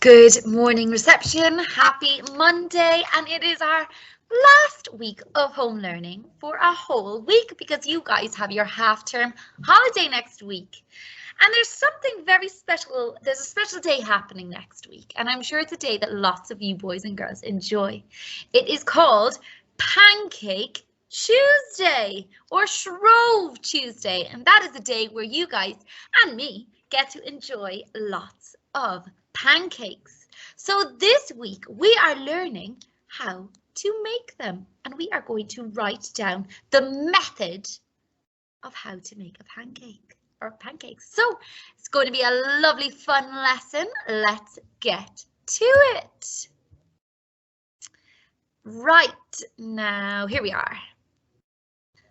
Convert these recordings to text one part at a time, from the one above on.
Good morning, reception. Happy Monday, and it is our last week of home learning for a whole week because you guys have your half-term holiday next week. And there's something very special. There's a special day happening next week, and I'm sure it's a day that lots of you boys and girls enjoy. It is called Pancake Tuesday or Shrove Tuesday, and that is a day where you guys and me get to enjoy lots of pancakes. So this week we are learning how to make them, and we are going to write down the method of how to make a pancake or pancakes. So it's going to be a lovely fun lesson. Let's get to it. Right now, here we are.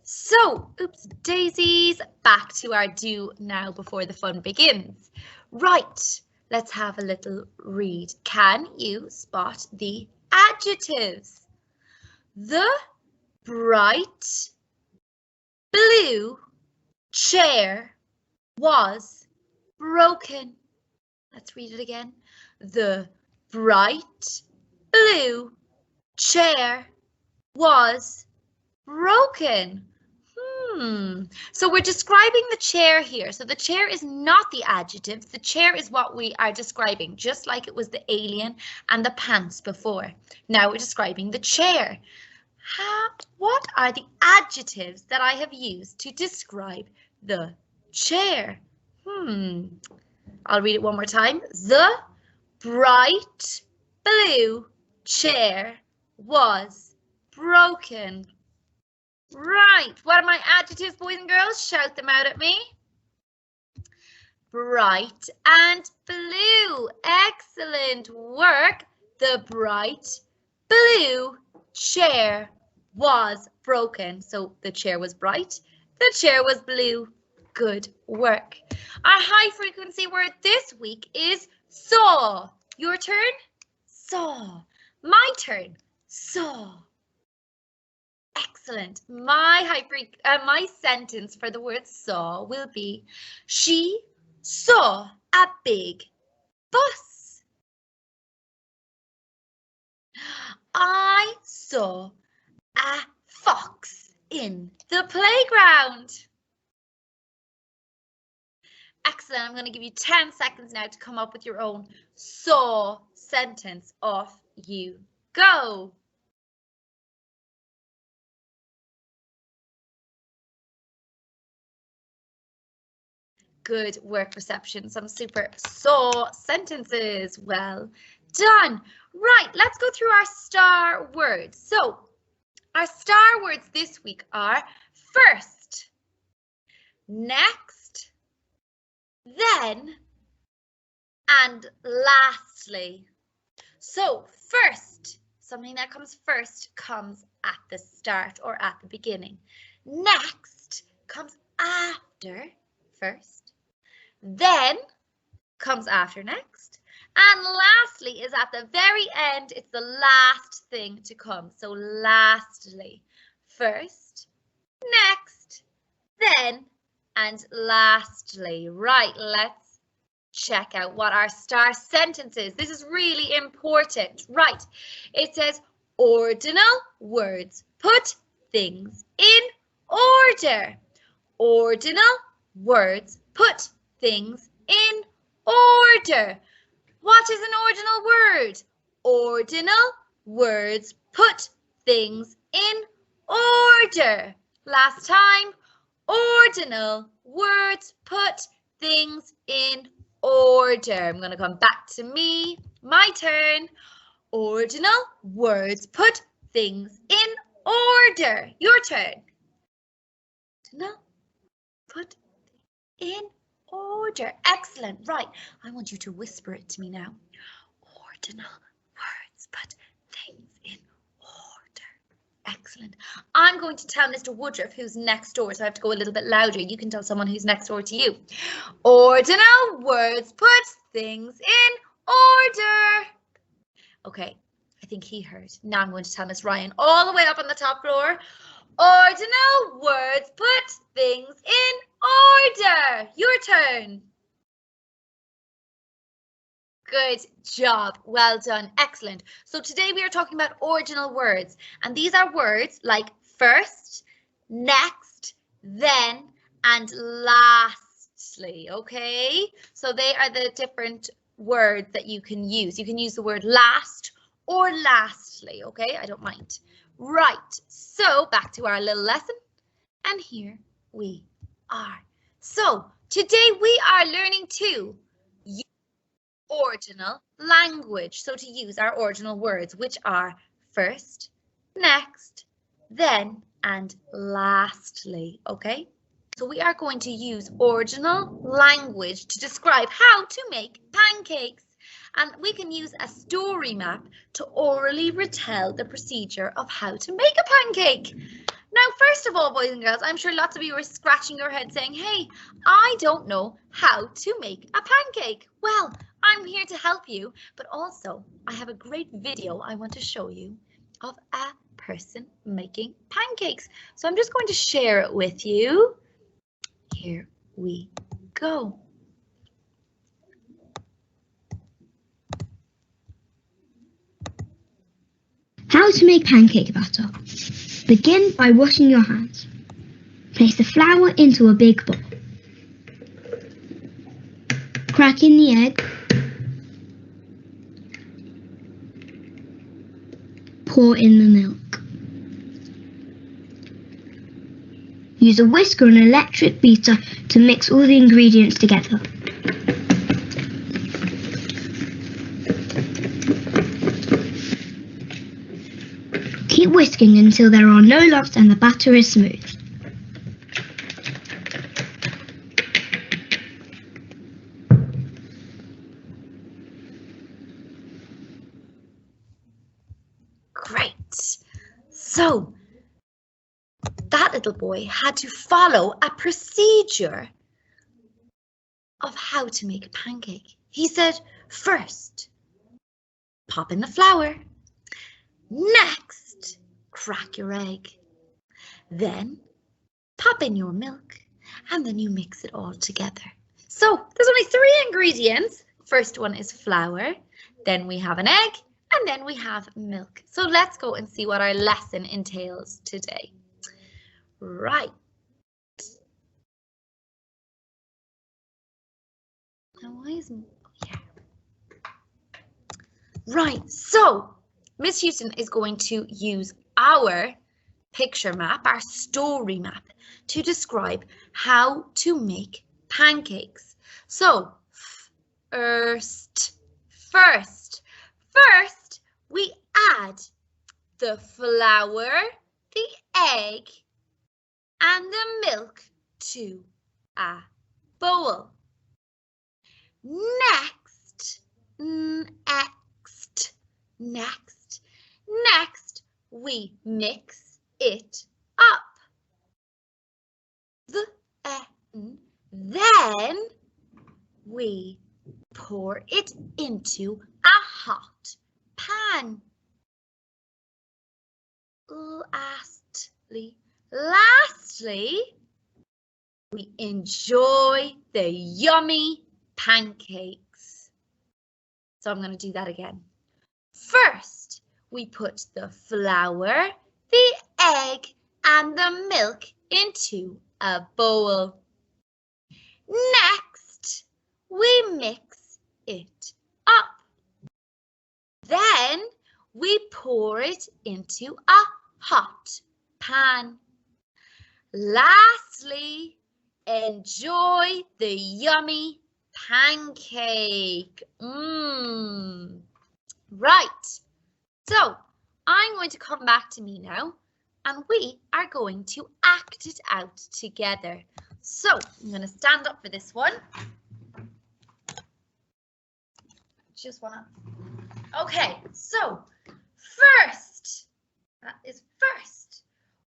So, oops, daisies, back to our do now before the fun begins. Right, let's have a little read. Can you spot the adjectives? The bright blue chair was broken. Let's read it again. The bright blue chair was broken. So we're describing the chair here. So the chair is not the adjective. The chair is what we are describing, just like it was the alien and the pants before. Now we're describing the chair. What are the adjectives that I have used to describe the chair? I'll read it one more time. The bright blue chair was broken. Right, what are my adjectives, boys and girls? Shout them out at me. Bright and blue. Excellent work. The bright blue chair was broken. So the chair was bright, the chair was blue. Good work. Our high frequency word this week is saw. Your turn? Saw. My turn? Saw. Excellent. My sentence for the word saw will be, she saw a big bus. I saw a fox in the playground. Excellent. I'm going to give you 10 seconds now to come up with your own saw sentence. Off you go. Good work, reception. Some super saw sentences. Well done. Right, let's go through our star words. So our star words this week are first, next, then, and lastly. So first, something that comes first comes at the start or at the beginning. Next comes after first. Then comes after next. And lastly is at the very end. It's the last thing to come. So lastly, first, next, then, and lastly. Right, let's check out what our star sentence is. This is really important. Right, it says ordinal words put things in order. Ordinal words put things in order. What is an ordinal word? Ordinal words put things in order. Last time, ordinal words put things in order. I'm going to come back to me. My turn. Ordinal words put things in order. Your turn. Ordinal put in order. Excellent. Right. I want you to whisper it to me now. Ordinal words put things in order. Excellent. I'm going to tell Mr. Woodruff who's next door, so I have to go a little bit louder. You can tell someone who's next door to you. Ordinal words put things in order. Okay, I think he heard. Now I'm going to tell Miss Ryan all the way up on the top floor. Ordinal words put things in order. Your turn. Good job. Well done. Excellent. So today we are talking about ordinal words, and these are words like first, next, then, and lastly. Okay, so they are the different words that you can use. You can use the word last or lastly. Okay, I don't mind. Right, so back to our little lesson, and here we are. So today we are learning to use ordinal language. So to use our ordinal words, which are first, next, then, and lastly. Okay, so we are going to use ordinal language to describe how to make pancakes. And we can use a story map to orally retell the procedure of how to make a pancake. Now, first of all, boys and girls, I'm sure lots of you are scratching your head saying, hey, I don't know how to make a pancake. Well, I'm here to help you, but also I have a great video I want to show you of a person making pancakes. So I'm just going to share it with you. Here we go. How to make pancake batter. Begin by washing your hands. Place the flour into a big bowl. Crack in the egg. Pour in the milk. Use a whisk or an electric beater to mix all the ingredients together. Keep whisking until there are no lumps and the batter is smooth. Great. So that little boy had to follow a procedure of how to make a pancake. He said, first, pop in the flour. Next, crack your egg. Then pop in your milk, and then you mix it all together. So there's only 3 ingredients. First one is flour, then we have an egg, and then we have milk. So let's go and see what our lesson entails today. Right. Now why isn't here? Right, so Miss Houston is going to use our picture map, our story map, to describe how to make pancakes. So first, we add the flour, the egg, and the milk to a bowl. Next, we mix it up. Then we pour it into a hot pan. Lastly, we enjoy the yummy pancakes. So I'm going to do that again. First, we put the flour, the egg, and the milk into a bowl. Next, we mix it up. Then we pour it into a hot pan. Lastly, enjoy the yummy pancake. Right, so I'm going to come back to me now and we are going to act it out together. So I'm going to stand up for this one. Just wanna. Okay, so first,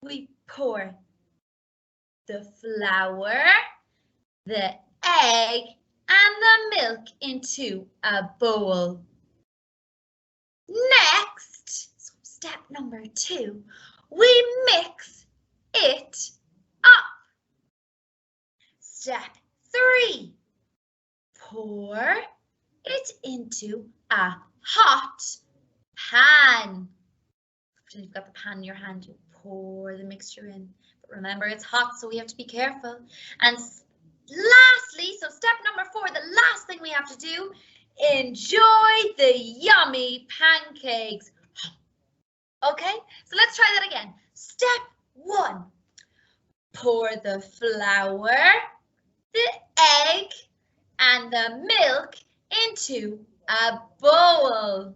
we pour the flour, the egg, and the milk into a bowl. Next, so step number 2, we mix it up. Step 3, pour it into a hot pan. Pretend you've got the pan in your hand, you pour the mixture in. But remember, it's hot, so we have to be careful. And lastly, so step number 4, the last thing we have to do, enjoy the yummy pancakes. Okay, so let's try that again. Step 1, pour the flour, the egg, and the milk into a bowl.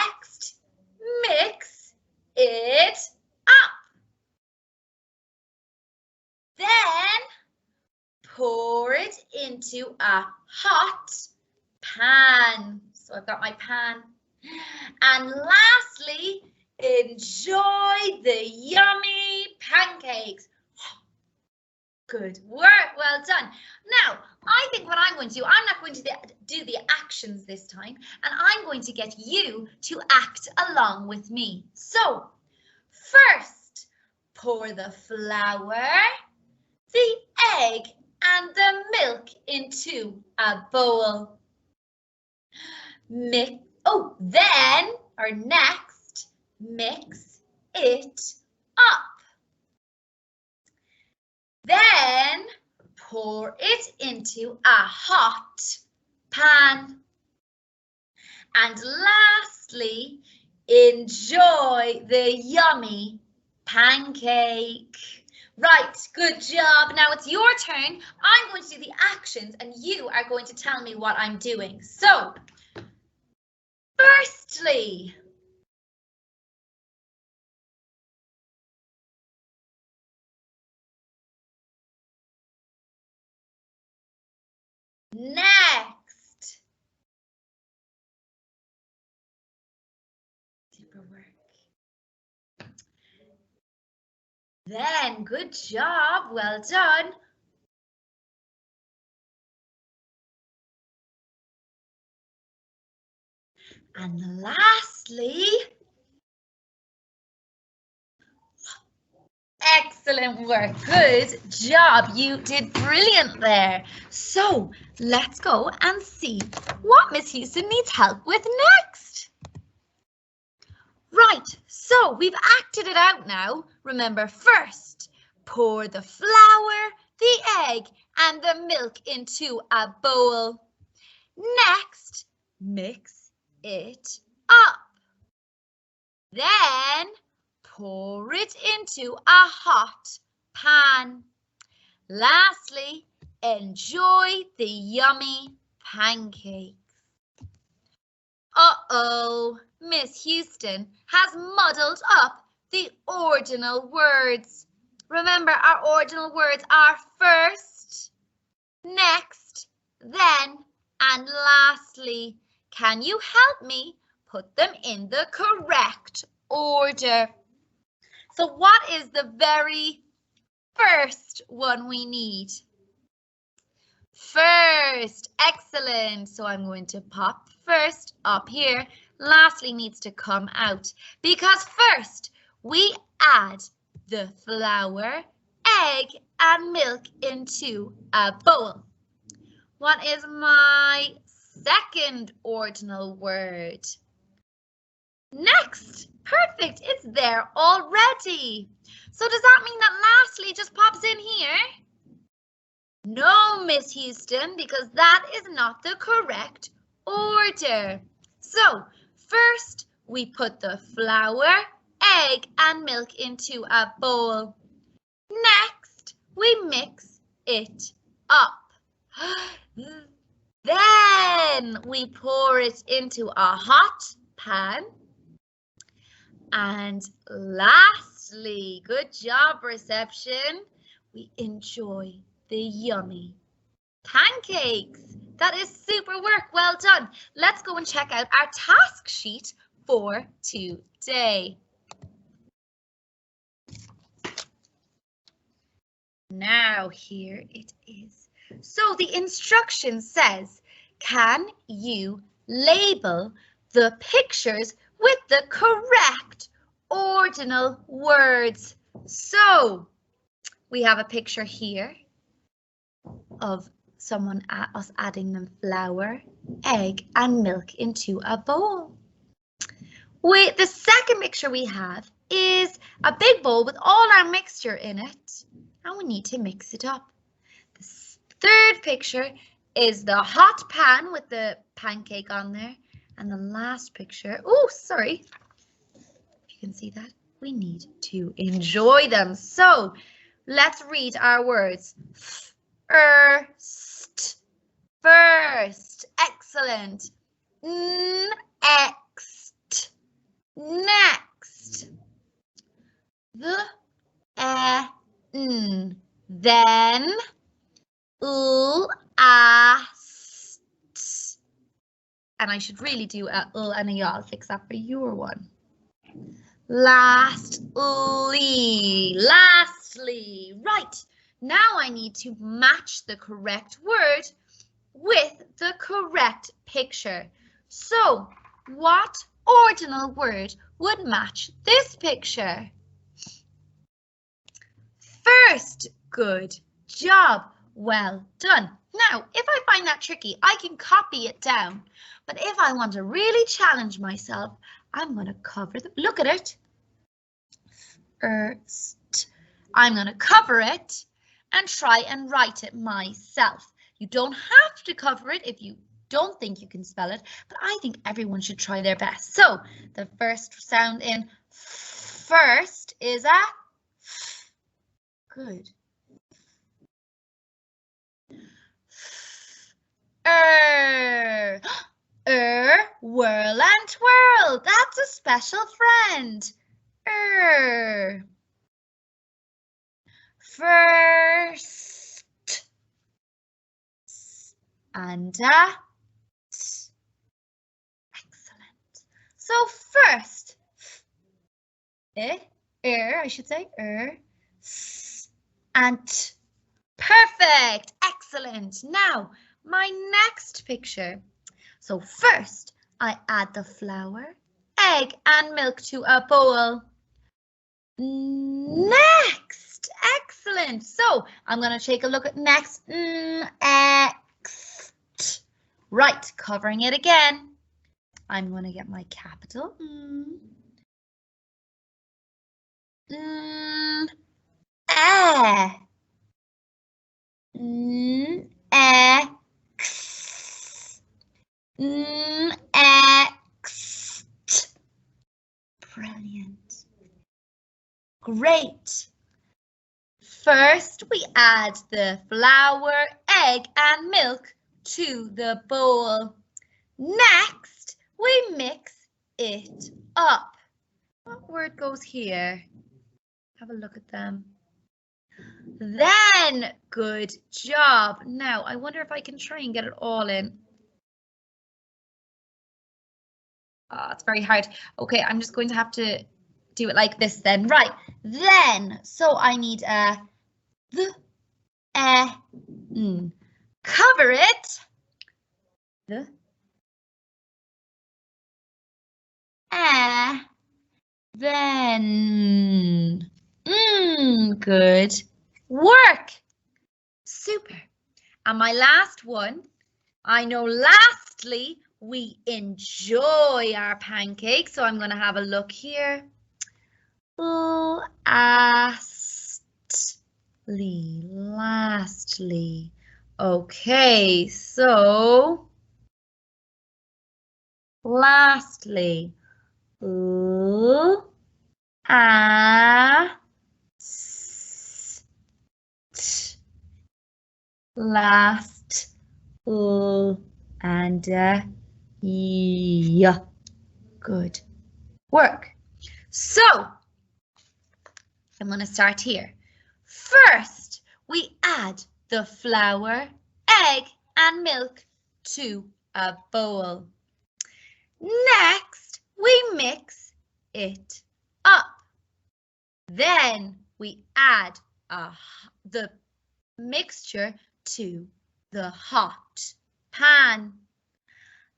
Next, mix it up. Then pour it into a hot pan. So I've got my pan. And lastly, enjoy the yummy pancakes. Good work, well done. Now, I think what I'm going to do, I'm not going to do the actions this time, and I'm going to get you to act along with me. So, first, pour the flour, the egg, and the milk into a bowl. Next, mix it up. Then pour it into a hot pan. And lastly, enjoy the yummy pancake. Right, good job. Now it's your turn. I'm going to do the actions and you are going to tell me what I'm doing. So, firstly, next, super work. Then, good job, well done. And lastly, excellent work, good job, you did brilliant there. So let's go and see what Miss Houston needs help with next. Right, so we've acted it out now. Remember, first, pour the flour, the egg, and the milk into a bowl. Next, mix it up. Then, pour it into a hot pan. Lastly, enjoy the yummy pancakes. Uh-oh, Miss Houston has muddled up the ordinal words. Remember, our ordinal words are first, next, then, and lastly. Can you help me put them in the correct order? So what is the very first one we need? First, excellent. So I'm going to pop first up here. Lastly needs to come out because first we add the flour, egg, and milk into a bowl. What is my second ordinal word? Next. Perfect. It's there already. So does that mean that lastly just pops in here? No, Miss Houston, because that is not the correct order. So first we put the flour, egg, and milk into a bowl. Next, we mix it up. Then we pour it into a hot pan. And lastly, good job, reception, we enjoy the yummy pancakes. That is super work, well done. Let's go and check out our task sheet for today. Now here it is. So the instruction says, can you label the pictures with the correct ordinal words? So we have a picture here of us adding the flour, egg, and milk into a bowl. The second mixture we have is a big bowl with all our mixture in it, and we need to mix it up. The third picture is the hot pan with the pancake on there, and the last picture, oh, sorry, if you can see that, we need to enjoy them. So let's read our words. First, excellent. Next, then, and I should really do a and a ya. I'll fix that for your one. Lastly. Right, now I need to match the correct word with the correct picture. So, what ordinal word would match this picture? First, good job, well done. Now, if I find that tricky, I can copy it down. But if I want to really challenge myself, I'm going to cover the, look at it. First, I'm going to cover it and try and write it myself. You don't have to cover it if you don't think you can spell it, but I think everyone should try their best. So the first sound in first is a good. Whirl and twirl. That's a special friend. First. And excellent. So first, I should say, and perfect, excellent. Now, my next picture. So first, I add the flour, egg, and milk to a bowl. Next, excellent. So I'm going to take a look at next. Right, covering it again. I'm going to get my capital. Next. Brilliant. Great. First, we add the flour, egg, and milk to the bowl. Next, we mix it up. What word goes here? Have a look at them. Then, good job. Now, I wonder if I can try and get it all in. It's very hard. Okay, I'm just going to have to do it like this then. Right, then, so I need cover it. Then. Good work. Super. And my last one, I know lastly, we enjoy our pancakes. So I'm going to have a look here. Lastly. Okay, so lastly. Last, and yeah, good work. So I'm going to start here. First, we add the flour, egg, and milk to a bowl. Next, we mix it up. Then we add the mixture to the hot pan.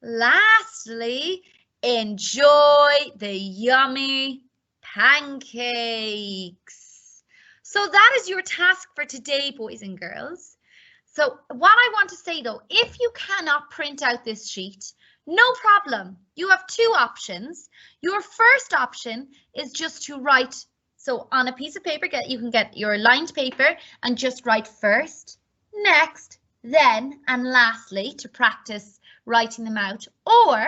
Lastly, enjoy the yummy pancakes. So that is your task for today, boys and girls. So what I want to say though, if you cannot print out this sheet, no problem. You have two options. Your first option is just to write. So on a piece of paper, you can get your lined paper and just write first, next, then, and lastly to practice writing them out. Or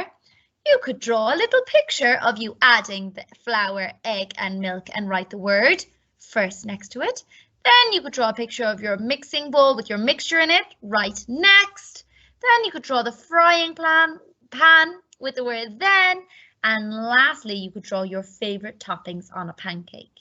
you could draw a little picture of you adding the flour, egg, and milk and write the word first next to it. Then you could draw a picture of your mixing bowl with your mixture in it, write next. Then you could draw the frying pan with the word then. And lastly, you could draw your favorite toppings on a pancake.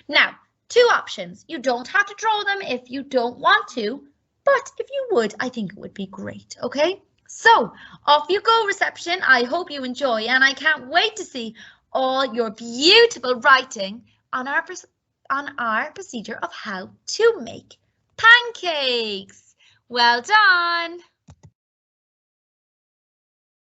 Now, two options. You don't have to draw them if you don't want to, but if you would, I think it would be great, okay? So, off you go, reception. I hope you enjoy, and I can't wait to see all your beautiful writing on our procedure of how to make pancakes. Well done!